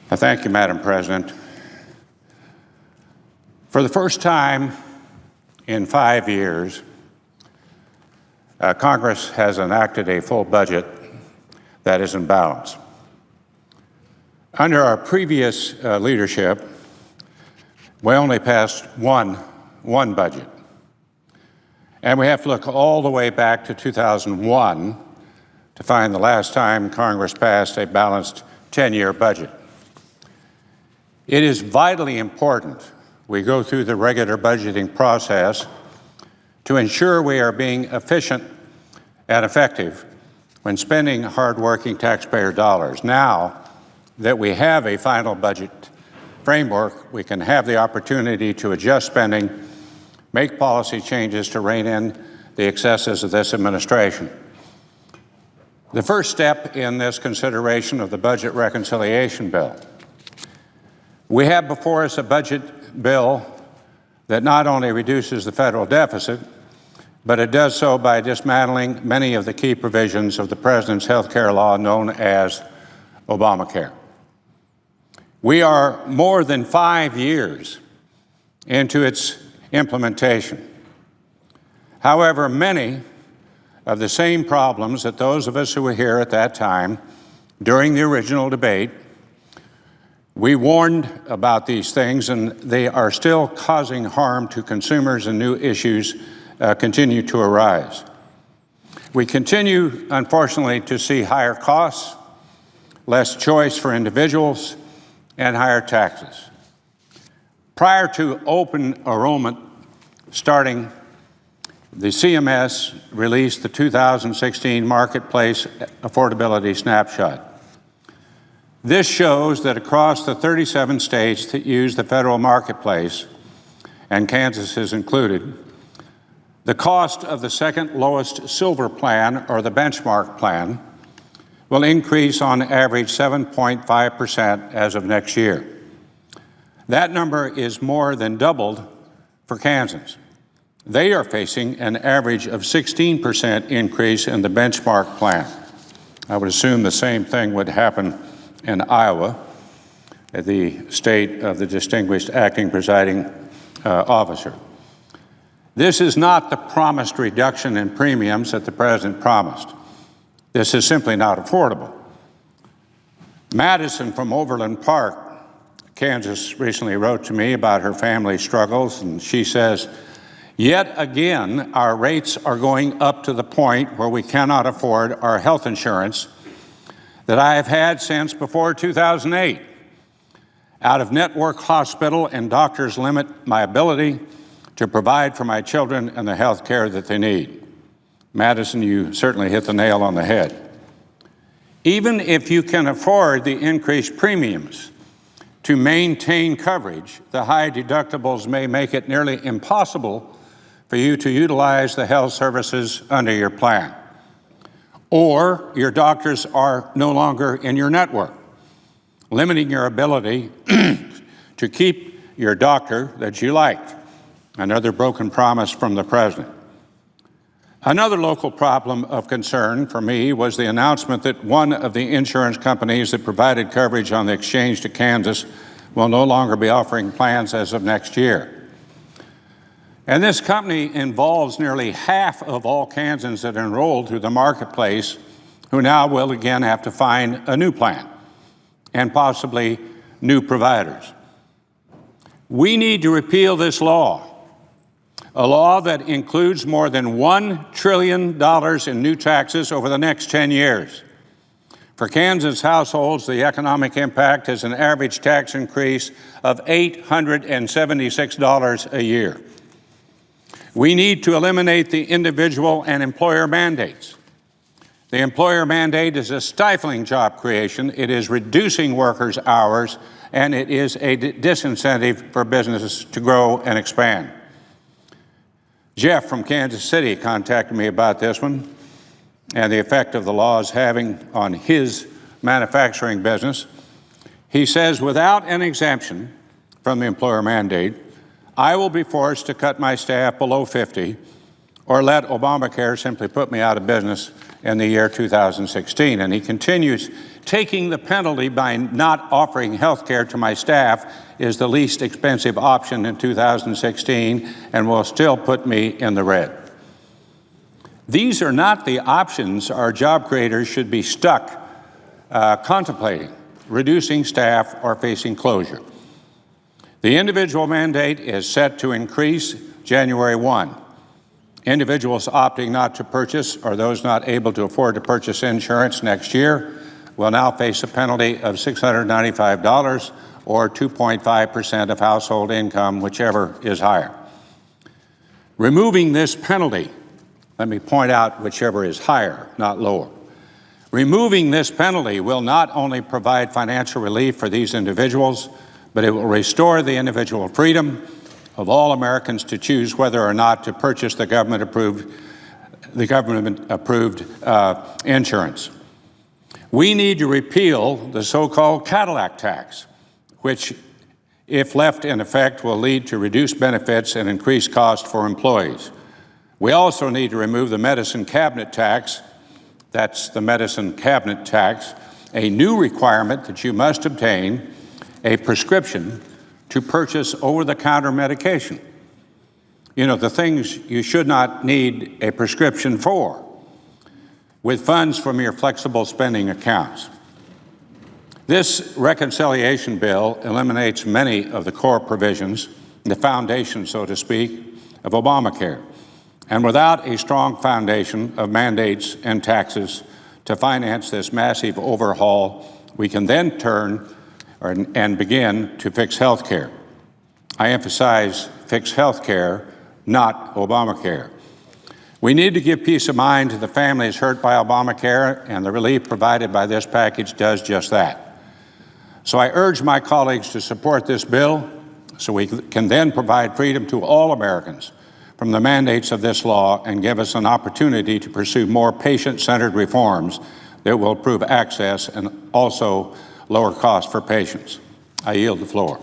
Thank you, Madam President. For the first time in 5 years, Congress has enacted a full budget that is in balance. Under our previous leadership, we only passed one budget. And we have to look all the way back to 2001 to find the last time Congress passed a balanced 10-year budget. It is vitally important we go through the regular budgeting process to ensure we are being efficient and effective when spending hardworking taxpayer dollars. Now that we have a final budget framework, we can have the opportunity to adjust spending, make policy changes to rein in the excesses of this administration. The first step in this consideration of the budget reconciliation bill. We have before us a budget bill that not only reduces the federal deficit, but it does so by dismantling many of the key provisions of the President's health care law known as Obamacare. We are more than 5 years into its implementation. However, many of the same problems that those of us who were here at that time during the original debate, we warned about these things, and they are still causing harm to consumers, and new issues continue to arise. We continue, unfortunately, to see higher costs, less choice for individuals, and higher taxes. Prior to open enrollment starting, the CMS released the 2016 Marketplace Affordability Snapshot. This shows that across the 37 states that use the federal marketplace, and Kansas is included, the cost of the second lowest silver plan, or the benchmark plan, will increase on average 7.5% as of next year. That number is more than doubled for Kansas. They are facing an average of 16% increase in the benchmark plan. I would assume the same thing would happen in Iowa, the state of the distinguished acting presiding officer. This is not the promised reduction in premiums that the President promised. This is simply not affordable. Madison from Overland Park, Kansas, recently wrote to me about her family's struggles, and she says, "Yet again, our rates are going up to the point where we cannot afford our health insurance that I have had since before 2008. Out-of-network hospital and doctors limit my ability to provide for my children and the health care that they need." Madison, you certainly hit the nail on the head. Even if you can afford the increased premiums to maintain coverage, the high deductibles may make it nearly impossible for you to utilize the health services under your plan. Or your doctors are no longer in your network, limiting your ability to keep your doctor that you liked. Another broken promise from the President. Another local problem of concern for me was the announcement that one of the insurance companies that provided coverage on the exchange to Kansas will no longer be offering plans as of next year. And this company involves nearly half of all Kansans that enrolled through the marketplace, who now will again have to find a new plan and possibly new providers. We need to repeal this law, a law that includes more than $1 trillion in new taxes over the next 10 years. For Kansas households, the economic impact is an average tax increase of $876 a year. We need to eliminate the individual and employer mandates. The employer mandate is a stifling job creation. It is reducing workers' hours, and it is a disincentive for businesses to grow and expand. Jeff from Kansas City contacted me about this one and the effect of the law is having on his manufacturing business. He says, without an exemption from the employer mandate, I will be forced to cut my staff below 50 or let Obamacare simply put me out of business in the year 2016. And he continues Taking the penalty by not offering health care to my staff is the least expensive option in 2016 and will still put me in the red. These are not the options our job creators should be stuck contemplating: reducing staff or facing closure. The individual mandate is set to increase January 1. Individuals opting not to purchase or those not able to afford to purchase insurance next year will now face a penalty of $695 or 2.5% of household income, whichever is higher. Removing this penalty, let me point out whichever is higher, not lower. Removing this penalty will not only provide financial relief for these individuals, but it will restore the individual freedom of all Americans to choose whether or not to purchase the government-approved insurance. We need to repeal the so-called Cadillac tax, which, if left in effect, will lead to reduced benefits and increased costs for employees. We also need to remove the medicine cabinet tax. That's the medicine cabinet tax, a new requirement that you must obtain a prescription to purchase over-the-counter medication. You know, the things you should not need a prescription for, with funds from your flexible spending accounts. This reconciliation bill eliminates many of the core provisions, the foundation, so to speak, of Obamacare. And without a strong foundation of mandates and taxes to finance this massive overhaul, we can then turn and begin to fix health care. I emphasize fix health care, not Obamacare. We need to give peace of mind to the families hurt by Obamacare, and the relief provided by this package does just that. So I urge my colleagues to support this bill so we can then provide freedom to all Americans from the mandates of this law and give us an opportunity to pursue more patient-centered reforms that will improve access and also lower costs for patients. I yield the floor.